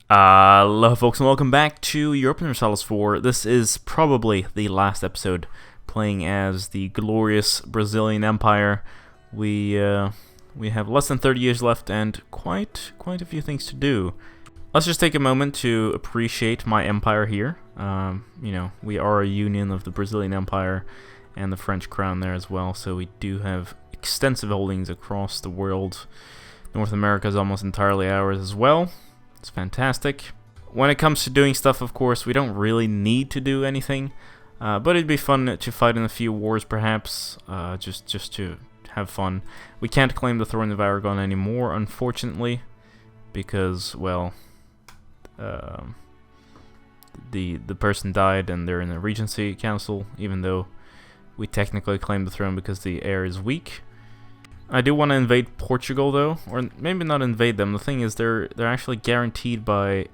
Hello folks and welcome back to European Universalis 4. This is probably the last episode playing as the glorious Brazilian Empire. We have less than 30 years left and quite a few things to do. Let's just take a moment to appreciate my empire here. You know, we are a union of the Brazilian Empire and the French crown there as well, so we do have extensive holdings across the world. North America is almost entirely ours as well. It's fantastic. When it comes to doing stuff, of course, we don't really need to do anything, but it'd be fun to fight in a few wars, perhaps, just to have fun. We can't claim the throne of Aragon anymore, unfortunately, because, well, the person died and they're in a regency council, even though we technically claim the throne because the heir is weak. I do want to invade Portugal though, or maybe not invade them. The thing is, they're actually guaranteed by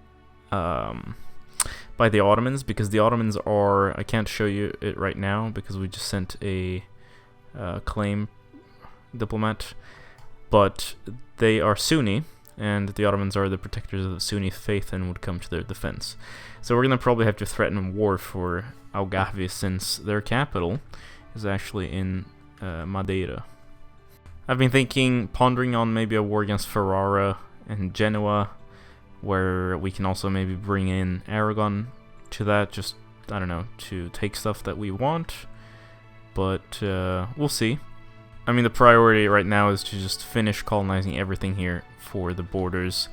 the Ottomans, because the Ottomans are. I can't show you it right now because we just sent a claim diplomat, but they are Sunni, and the Ottomans are the protectors of the Sunni faith and would come to their defense. So we're gonna probably have to threaten war for Algarve, since their capital is actually in Madeira. I've been pondering on maybe a war against Ferrara and Genoa, where we can also maybe bring in Aragon to that, just, I don't know, to take stuff that we want, but we'll see. I mean, the priority right now is to just finish colonizing everything here for the borders.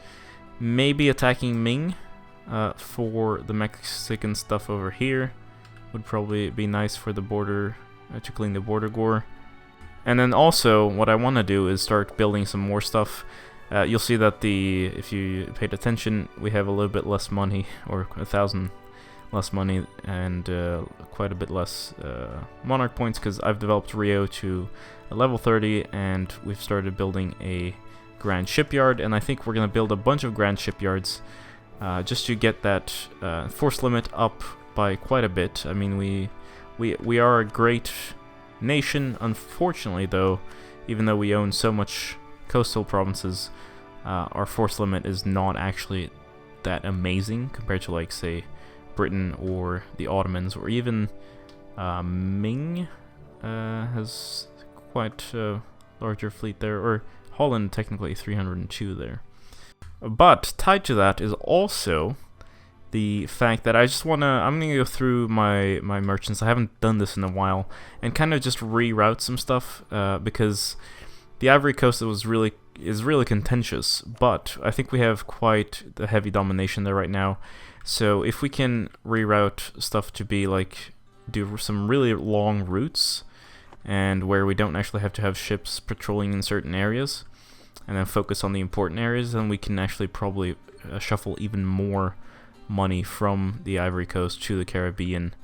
Maybe attacking Ming for the Mexican stuff over here would probably be nice for the border, to clean the border gore. And then also, what I want to do is start building some more stuff. You'll see that if you paid attention, we have a little bit less money, or 1,000 less money, and quite a bit less monarch points, because I've developed Rio to a level 30, and we've started building a grand shipyard, and I think we're going to build a bunch of grand shipyards just to get that force limit up by quite a bit. I mean, we are a great nation. Unfortunately, though, even though we own so much coastal provinces, our force limit is not actually that amazing compared to, like, say, Britain or the Ottomans, or even Ming has quite a larger fleet there, or Holland technically 302 there. But tied to that is also the fact that I'm gonna go through my merchants. I haven't done this in a while, and kind of just reroute some stuff, because the Ivory Coast is really contentious, but I think we have quite the heavy domination there right now. So if we can reroute stuff to be like, do some really long routes, and where we don't actually have to have ships patrolling in certain areas, and then focus on the important areas, then we can actually probably shuffle even more money from the Ivory Coast to the Caribbean,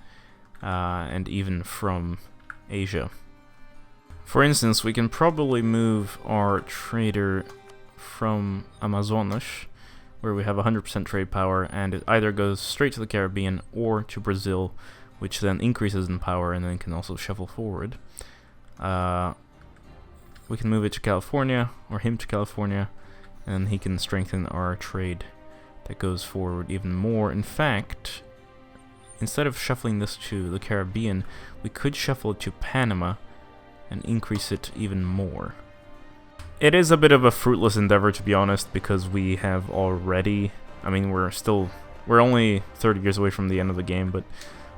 and even from Asia. For instance, we can probably move our trader from Amazonas, where we have 100% trade power, and it either goes straight to the Caribbean or to Brazil, which then increases in power and then can also shuffle forward. We can move it to California, or him to California, and he can strengthen our trade that goes forward even more. In fact, instead of shuffling this to the Caribbean, we could shuffle it to Panama and increase it even more. It is a bit of a fruitless endeavor, to be honest, because we have already, I mean, we're only 30 years away from the end of the game, but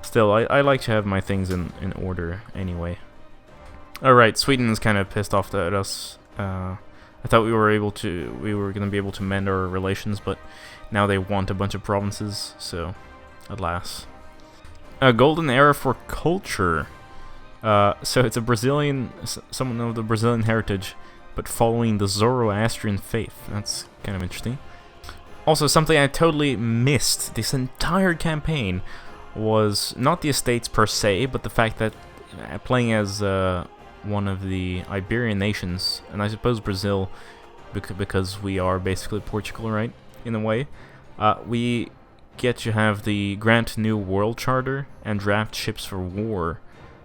still, I like to have my things in order anyway. Alright, Sweden is kind of pissed off at us. I thought we were going to be able to mend our relations, but now they want a bunch of provinces, so alas. A golden era for culture. So it's a Brazilian, someone of the Brazilian heritage, but following the Zoroastrian faith. That's kind of interesting. Also, something I totally missed this entire campaign was not the estates per se, but the fact that playing as one of the Iberian nations, and I suppose Brazil, because we are basically Portugal, right, in a way, we get to have the grant new world charter and draft ships for war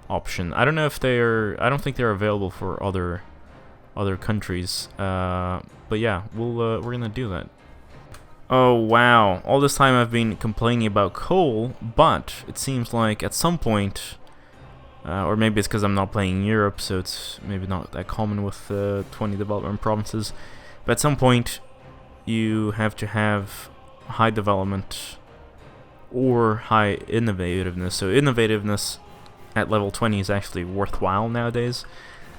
option. I don't know if I don't think they're available for other countries, but yeah, we're gonna do that. Oh wow, all this time I've been complaining about coal, but it seems like at some point, or maybe it's because I'm not playing in Europe, so it's maybe not that common with 20 development provinces, but at some point you have to have high development or high innovativeness. So innovativeness at level 20 is actually worthwhile nowadays.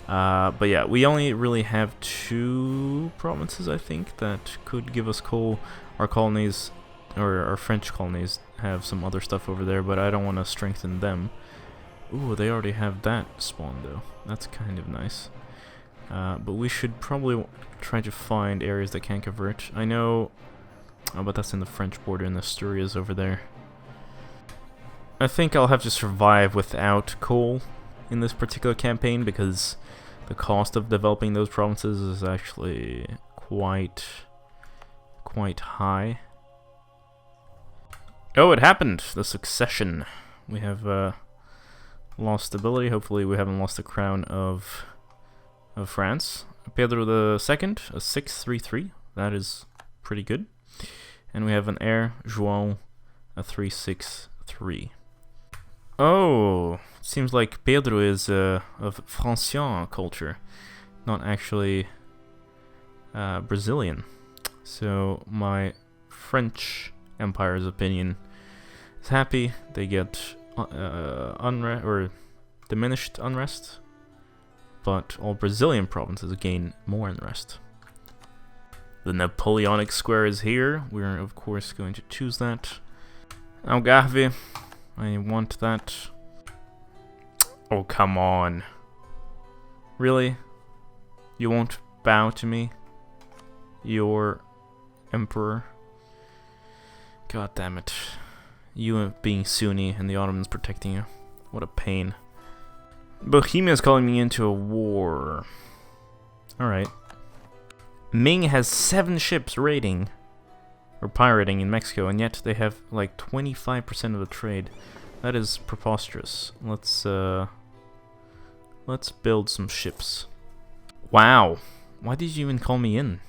But yeah, we only really have 2 provinces, I think, that could give us coal. Our colonies, or our French colonies, have some other stuff over there, but I don't want to strengthen them. Ooh, they already have that spawn, though. That's kind of nice. But we should probably try to find areas that can convert. I know... Oh, but that's in the French border, and Asturias over there. I think I'll have to survive without coal in this particular campaign, because the cost of developing those provinces is actually quite high. Oh, it happened! The succession. We have lost stability. Hopefully we haven't lost the crown of France. Pedro II, a 633. That is pretty good. And we have an heir, João, a 363. Oh, seems like Pedro is of Francian culture, not actually Brazilian. So my French Empire's opinion is happy. They get unrest or diminished unrest, but all Brazilian provinces gain more unrest. The Napoleonic square is here. We're of course going to choose that. Algarve, I want that. Oh, come on. Really? You won't bow to me? Your emperor? God damn it. You being Sunni and the Ottomans protecting you. What a pain. Bohemia is calling me into a war. Alright. Ming has 7 ships raiding or pirating in Mexico, and yet they have like 25% of the trade. That is preposterous. Let's build some ships. Wow. Why did you even call me in?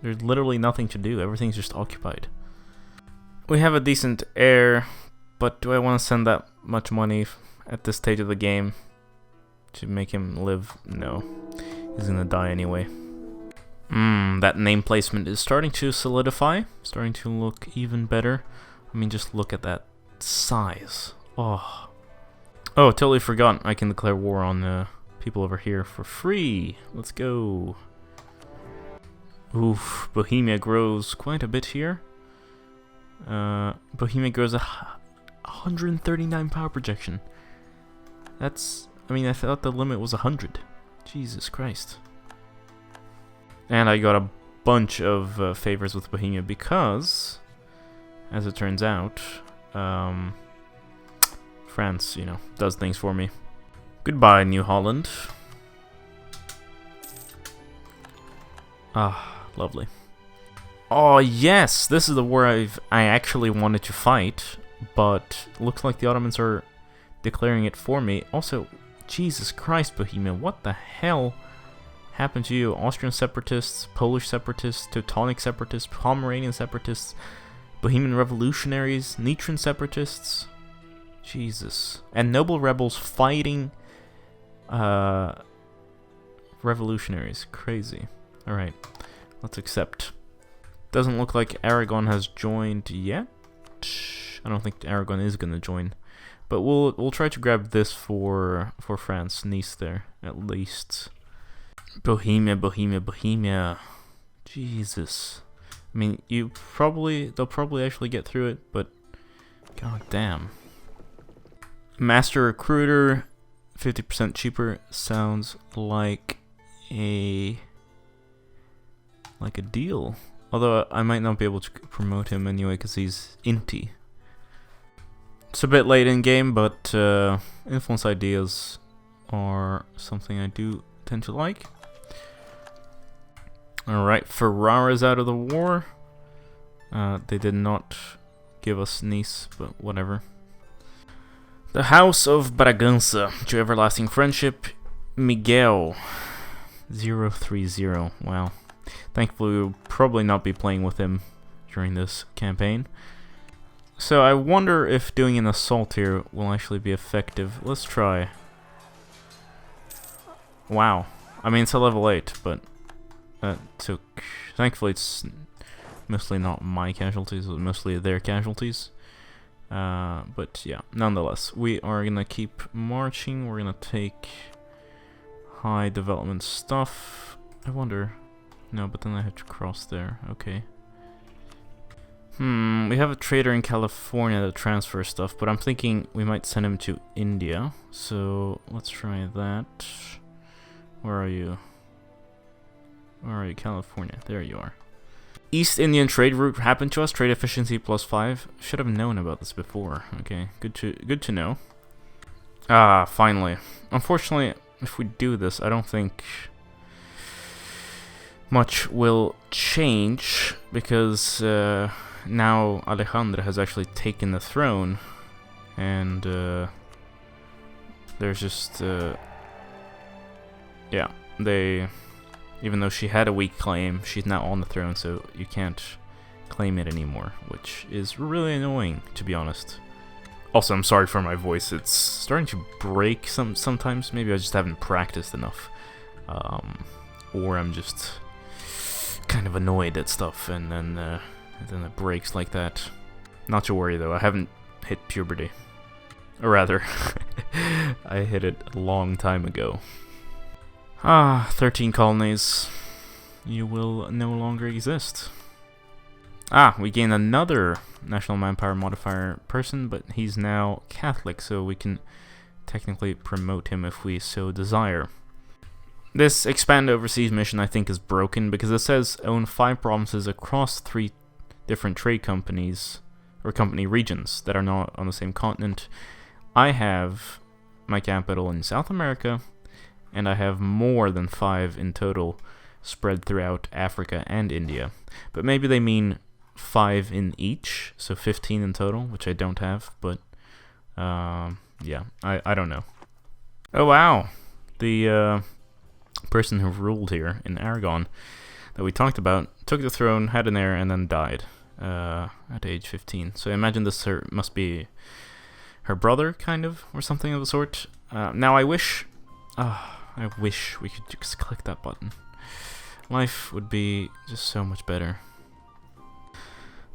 There's literally nothing to do. Everything's just occupied. We have a decent heir, but do I want to send that much money at this stage of the game to make him live? No. He's gonna die anyway. That name placement is starting to solidify, starting to look even better. I mean, just look at that size. Oh, totally forgot. I can declare war on people over here for free. Let's go. Oof, Bohemia grows quite a bit here. Bohemia grows 139 power projection. That's, I mean, I thought the limit was 100. Jesus Christ. And I got a bunch of favors with Bohemia because, as it turns out, France, you know, does things for me. Goodbye, New Holland. Ah, lovely. Oh yes, this is the war I actually wanted to fight, but looks like the Ottomans are declaring it for me. Also, Jesus Christ, Bohemia, what the hell happened to you? Austrian separatists, Polish separatists, Teutonic separatists, Pomeranian separatists, Bohemian revolutionaries, Nitran separatists. Jesus. And noble rebels fighting revolutionaries. Crazy. Alright, let's accept. Doesn't look like Aragon has joined yet. I don't think Aragon is gonna join, but we'll try to grab this for France, Nice there at least. Bohemia, Bohemia, Bohemia. Jesus. I mean, they'll probably actually get through it, but god damn. Master Recruiter, 50% cheaper, sounds like a deal. Although I might not be able to promote him anyway because he's inty. It's a bit late in game, but influence ideas are something I do tend to like. Alright, Ferrara's out of the war. They did not give us Nice, but whatever. The House of Bragança, to everlasting friendship, Miguel 030. Wow. Thankfully, we'll probably not be playing with him during this campaign. So I wonder if doing an assault here will actually be effective. Let's try. Wow. I mean, it's a level 8, but that took... Thankfully, it's mostly not my casualties, it was mostly their casualties. But yeah, nonetheless, we are gonna keep marching. We're gonna take high development stuff. I wonder... No, but then I have to cross there. Okay. We have a trader in California that transfers stuff, but I'm thinking we might send him to India. So let's try that. Where are you? Where are you? California. There you are. East Indian trade route happened to us. Trade efficiency +5. Should have known about this before. Okay, good to know. Ah, finally. Unfortunately, if we do this, I don't think much will change, because now Alejandra has actually taken the throne, and there's just yeah, even though she had a weak claim, she's now on the throne, so you can't claim it anymore, which is really annoying, to be honest. Also, I'm sorry for my voice, it's starting to break sometimes. Maybe I just haven't practiced enough, or I'm just kind of annoyed at stuff, and then it breaks like that. Not to worry though, I haven't hit puberty. Or rather, I hit it a long time ago. 13 colonies. You will no longer exist. We gain another national manpower modifier person, but he's now Catholic, so we can technically promote him if we so desire. This expand overseas mission, I think, is broken because it says own 5 provinces across 3 different trade companies or company regions that are not on the same continent. I have my capital in South America, and I have more than 5 in total spread throughout Africa and India. But maybe they mean 5 in each, so 15 in total, which I don't have, but yeah, I don't know. Oh wow, the person who ruled here in Aragon that we talked about took the throne, had an heir, and then died at age 15. So I imagine this must be her brother, kind of, or something of the sort. Now I wish we could just click that button. Life would be just so much better.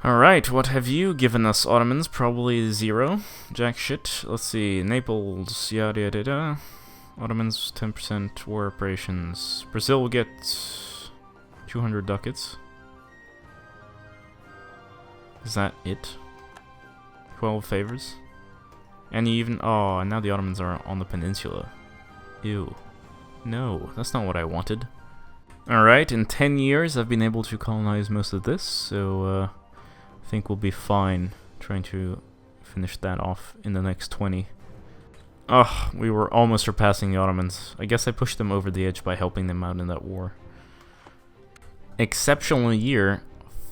Alright, what have you given us, Ottomans? Probably 0. Jack shit. Let's see, Naples, yada yada yada. Ottomans, 10% war operations. Brazil will get 200 ducats. Is that it? 12 favors? And even... Oh, and now the Ottomans are on the peninsula. Ew. No, that's not what I wanted. Alright, in 10 years I've been able to colonize most of this, so I think we'll be fine trying to finish that off in the next 20. Ugh, we were almost surpassing the Ottomans. I guess I pushed them over the edge by helping them out in that war. Exceptional year,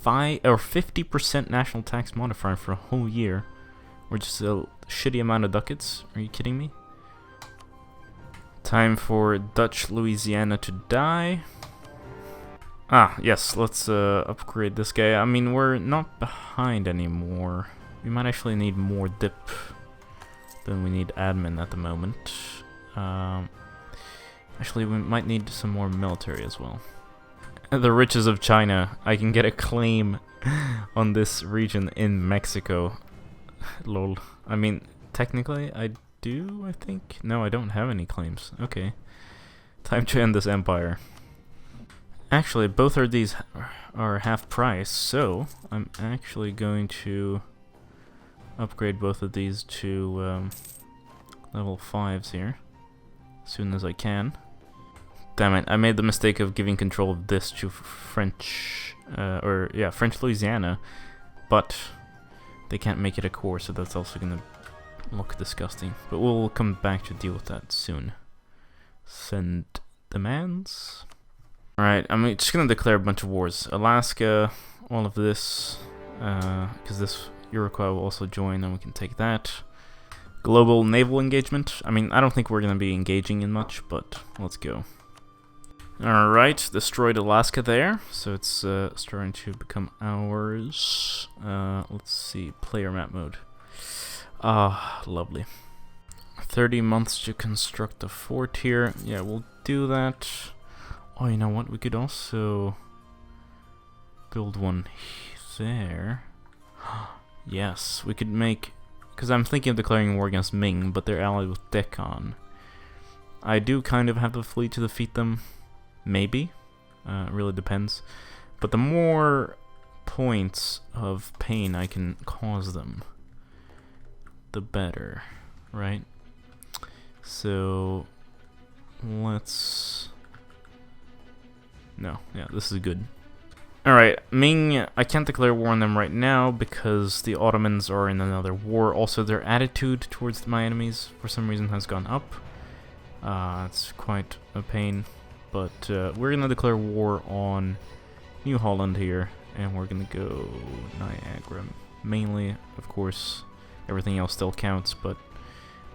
50% national tax modifier for a whole year. Or just a shitty amount of ducats. Are you kidding me? Time for Dutch Louisiana to die. Yes, let's upgrade this guy. I mean, we're not behind anymore. We might actually need more dip than we need admin at the moment. Actually, we might need some more military as well. The riches of China. I can get a claim on this region in Mexico. Lol. I mean, technically, I do, I think? No, I don't have any claims. Okay. Time to end this empire. Actually, both of these are half price, so I'm actually going to upgrade both of these to level 5s here as soon as I can. Damn it, I made the mistake of giving control of this to French, French Louisiana, but they can't make it a core, so that's also going to look disgusting. But we'll come back to deal with that soon. Send demands. Alright, I'm just going to declare a bunch of wars. Alaska, all of this, because this Iroquois will also join, and we can take that. Global naval engagement. I mean, I don't think we're going to be engaging in much, but let's go. Alright, destroyed Alaska there, so it's starting to become ours. Let's see, player map mode. Ah, lovely. 30 months to construct a fort here. Yeah, we'll do that. Oh, you know what? We could also build one there. Yes, we could make... Because I'm thinking of declaring war against Ming, but they're allied with Deccan. I do kind of have the fleet to defeat them. Maybe. It really depends. But the more points of pain I can cause them, the better, right? So let's... No, yeah, this is good. Alright, Ming, I can't declare war on them right now because the Ottomans are in another war. Also, their attitude towards my enemies for some reason has gone up. It's quite a pain. But we're gonna declare war on New Holland here, and we're gonna go Niagara. Mainly, of course, everything else still counts, but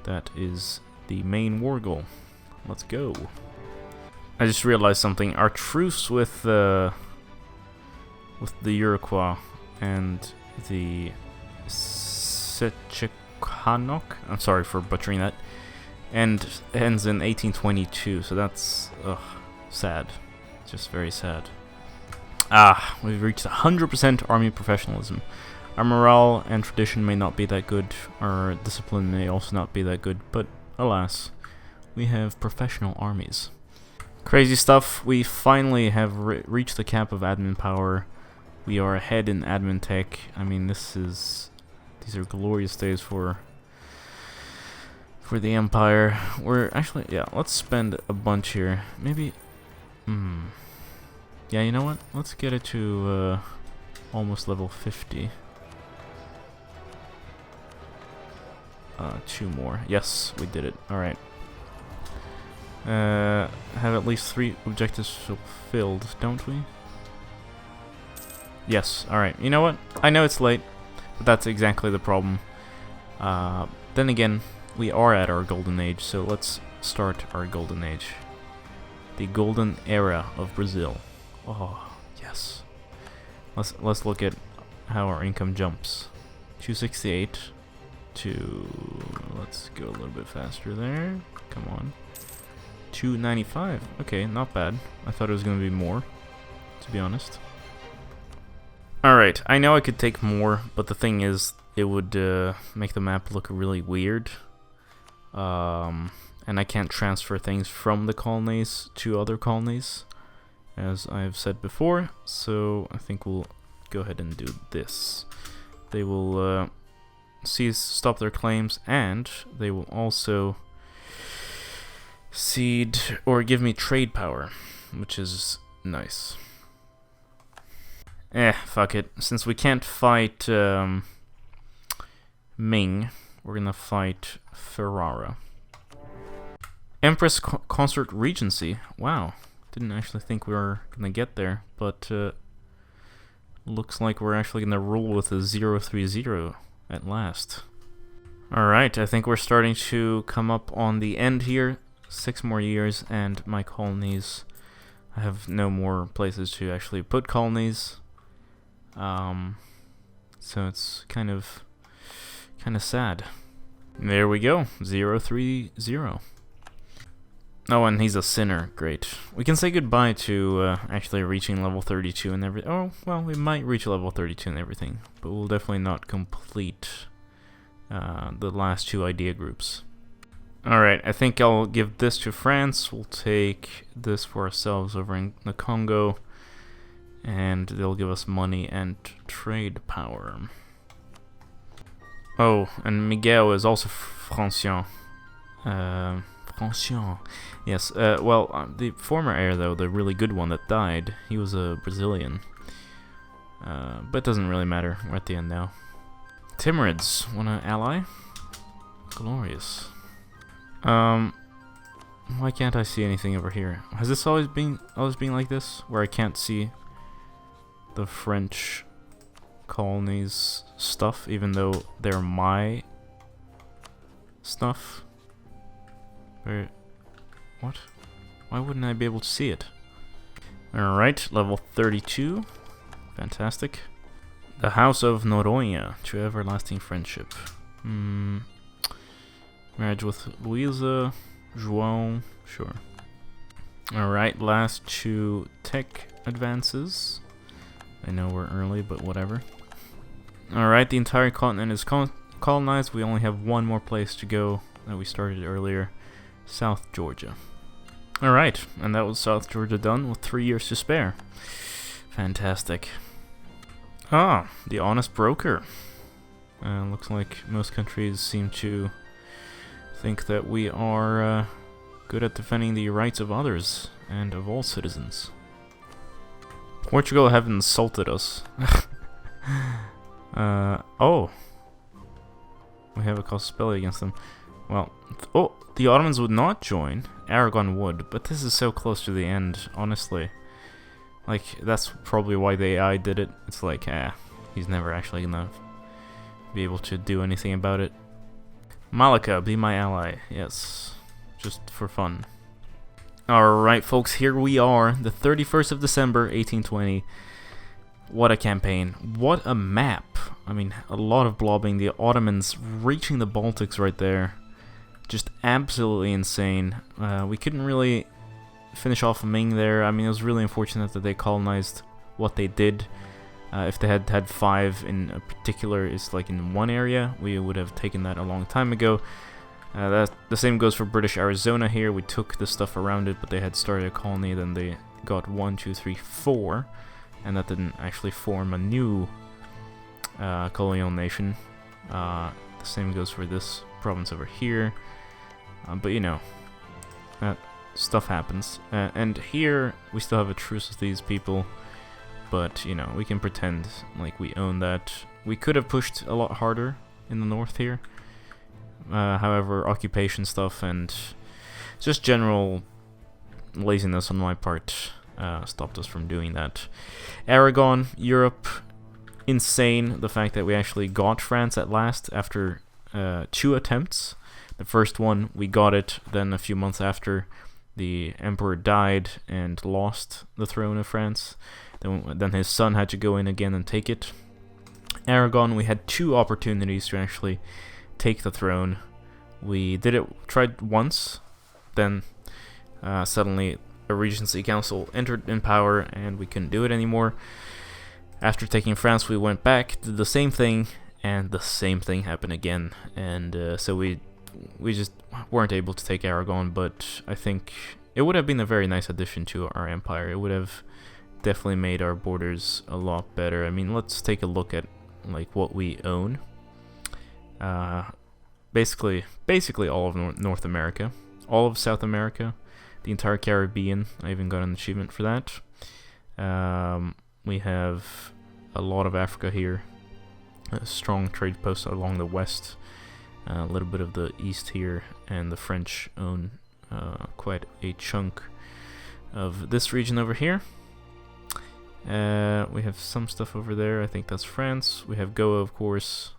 that is the main war goal. Let's go. I just realized something. Our truce with the Iroquois and the Sechekhanok, I'm sorry for butchering that, and ends in 1822. So that's sad. Just very sad. Ah, we've reached 100% army professionalism. Our morale and tradition may not be that good. Our discipline may also not be that good. But alas, we have professional armies. Crazy stuff. We finally have reached the cap of admin power. We are ahead in admin tech. I mean, these are glorious days for the Empire. We're actually, yeah, let's spend a bunch here. Maybe, yeah, you know what? Let's get it to almost level 50. 2 more. Yes, we did it. Alright. Have at least 3 objectives fulfilled, don't we? Yes, alright. You know what? I know it's late, but that's exactly the problem. Then again, we are at our golden age, so let's start our golden age. The golden era of Brazil. Oh, yes. Let's look at how our income jumps. 268 to, let's go a little bit faster there. Come on. 295. Okay, not bad. I thought it was going to be more, to be honest. Alright, I know I could take more, but the thing is, it would make the map look really weird. And I can't transfer things from the colonies to other colonies, as I've said before, so I think we'll go ahead and do this. They will stop their claims, and they will also cede or give me trade power, which is nice. Fuck it. Since we can't fight Ming, we're gonna fight Ferrara. Empress Consort Regency. Wow. Didn't actually think we were gonna get there, but looks like we're actually gonna rule with a 030 at last. Alright, I think we're starting to come up on the end here. 6 more years and my colonies. I have no more places to actually put colonies. So it's kind of sad. There we go, 030. Oh, and he's a sinner. Great. We can say goodbye to actually reaching level 32 and everything. Oh, well, we might reach level 32 and everything, but we'll definitely not complete the last 2 idea groups. Alright, I think I'll give this to France. We'll take this for ourselves over in the Congo, and they'll give us money and trade power. Oh, and Miguel is also Francian. Francian. Yes, well, the former heir, though, the really good one that died, he was a Brazilian. But it doesn't really matter. We're at the end now. Timurids, wanna ally? Glorious. Why can't I see anything over here? Has this always been like this, where I can't see the French colonies stuff, even though they're my stuff? What? Why wouldn't I be able to see it? Alright, level 32. Fantastic. The House of Noronha, to everlasting friendship. Marriage with Luisa, João, sure. Alright, last 2 tech advances. I know we're early, but whatever. Alright, the entire continent is colonized. We only have one more place to go that we started earlier. South Georgia. Alright, and that was South Georgia done with 3 years to spare. Fantastic. Ah, the honest broker. Looks like most countries seem to think that we are good at defending the rights of others and of all citizens. Portugal have insulted us. Oh. We have a casus belli against them. Well, oh, the Ottomans would not join. Aragon would, but this is so close to the end, honestly. Like, that's probably why the AI did it. It's like, he's never actually gonna be able to do anything about it. Malacca, be my ally. Yes, just for fun. Alright, folks, here we are, the 31st of December, 1820. What a campaign. What a map. I mean, a lot of blobbing. The Ottomans reaching the Baltics right there. Just absolutely insane. We couldn't really finish off Ming there. I mean, it was really unfortunate that they colonized what they did. If they had had 5 in a particular, it's like in one area, we would have taken that a long time ago. The same goes for British Arizona here. We took the stuff around it, but they had started a colony, then they got 1, 2, 3, 4, and that didn't actually form a new colonial nation. The same goes for this province over here. But you know, stuff happens. And here, we still have a truce with these people. But, you know, we can pretend like we own that. We could have pushed a lot harder in the north here. However, occupation stuff and just general laziness on my part stopped us from doing that. Aragon, Europe, insane. The fact that we actually got France at last after 2 attempts. The first one, we got it. Then a few months after, the emperor died and lost the throne of France. Then his son had to go in again and take it. Aragon, we had 2 opportunities to actually take the throne. We tried once, then suddenly a regency council entered in power and we couldn't do it anymore. After taking France, we went back, did the same thing, and the same thing happened again. And so we just weren't able to take Aragon, but I think it would have been a very nice addition to our empire. It would have definitely made our borders a lot better. I mean, let's take a look at like what we own. Basically all of North America, all of South America, the entire Caribbean. I even got an achievement for that. We have a lot of Africa here, a strong trade post along the west, a little bit of the east here, and the French own quite a chunk of this region over here. We have some stuff over there. I think that's France. We have Goa, of course.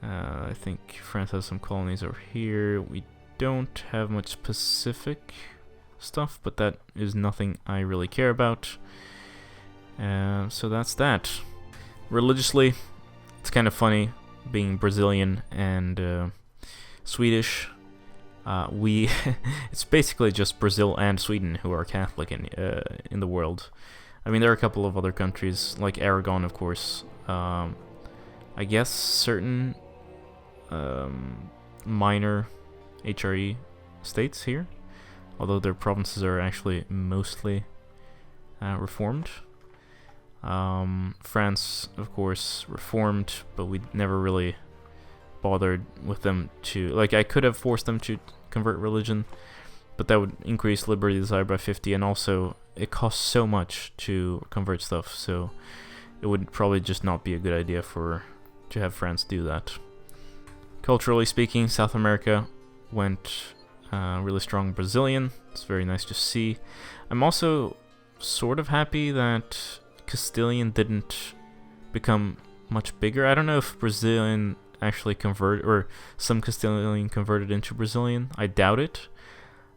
I think France has some colonies over here. We don't have much Pacific stuff, but that is nothing I really care about. So that's that. Religiously, it's kind of funny being Brazilian and Swedish. It's basically just Brazil and Sweden who are Catholic in the world. I mean, there are a couple of other countries, like Aragon, of course. I guess certain minor HRE states here, although their provinces are actually mostly reformed. France, of course, reformed, but we never really bothered with them to... Like, I could have forced them to convert religion, but that would increase liberty desire by 50, and also it costs so much to convert stuff, so it would probably just not be a good idea to have France do that. Culturally speaking, South America went really strong Brazilian. It's very nice to see. I'm also sort of happy that Castilian didn't become much bigger. I don't know if Brazilian actually converted, or some Castilian converted into Brazilian. I doubt it.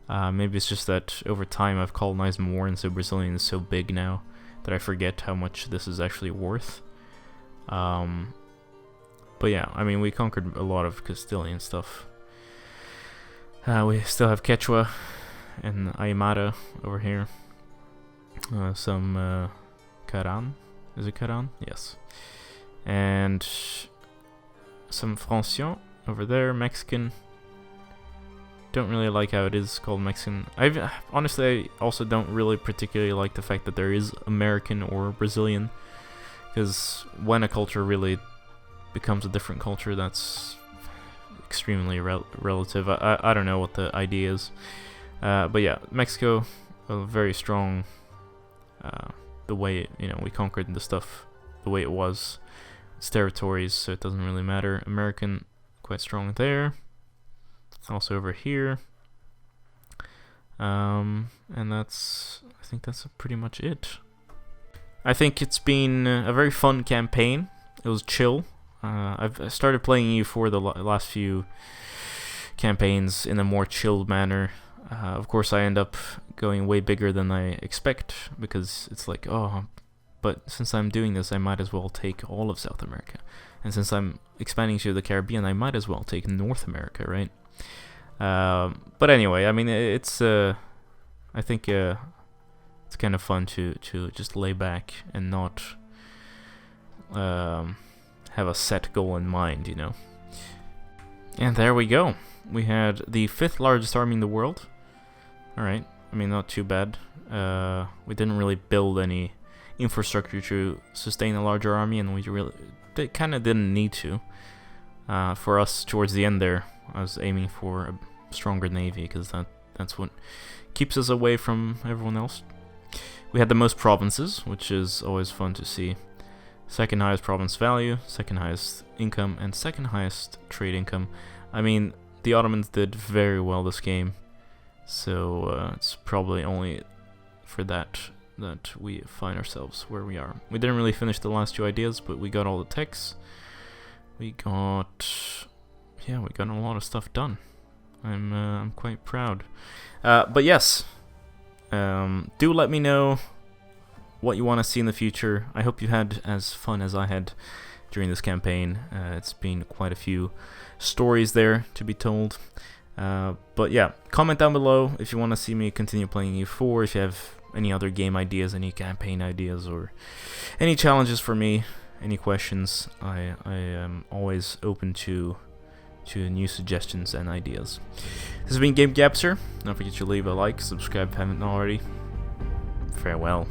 Maybe it's just that over time I've colonized more, and so Brazilian is so big now that I forget how much this is actually worth. But yeah, I mean, we conquered a lot of Castilian stuff. We still have Quechua and Aymara over here. Some Caran. Is it Caran? Yes. And some Francian over there, Mexican. Don't really like how it is called Mexican. Honestly, I also don't really particularly like the fact that there is American or Brazilian, because when a culture really becomes a different culture, that's extremely relative. I don't know what the idea is, but yeah, Mexico, very strong. The way we conquered the stuff, the way it was, it's territories, so it doesn't really matter. American, quite strong there. Also over here, and I think that's pretty much it. I think it's been a very fun campaign. It was chill. I've started playing EU4 the last few campaigns in a more chilled manner. Of course, I end up going way bigger than I expect, because it's like, oh, but since I'm doing this, I might as well take all of South America. And since I'm expanding to the Caribbean, I might as well take North America, right? But anyway, I mean, it's I think it's kind of fun to just lay back and not have a set goal in mind, And there we go. We had the 5th largest army in the world. Alright, I mean, not too bad. We didn't really build any infrastructure to sustain a larger army, and they kind of didn't need to. For us, towards the end there, I was aiming for a stronger navy, because that's what keeps us away from everyone else. We had the most provinces, which is always fun to see. Second highest province value, second highest income, and second highest trade income. I mean, the Ottomans did very well this game, so it's probably only for that we find ourselves where we are. We didn't really finish the last 2 ideas, but we got all the techs. We got a lot of stuff done. I'm quite proud. But yes, do let me know what you want to see in the future. I hope you had as fun as I had during this campaign. It's been quite a few stories there to be told. But yeah, comment down below if you want to see me continue playing EU4, if you have any other game ideas, any campaign ideas, or any challenges for me, any questions. I am always open to new suggestions and ideas. This has been GameGabster. Don't forget to leave a like, subscribe if you haven't already. Farewell.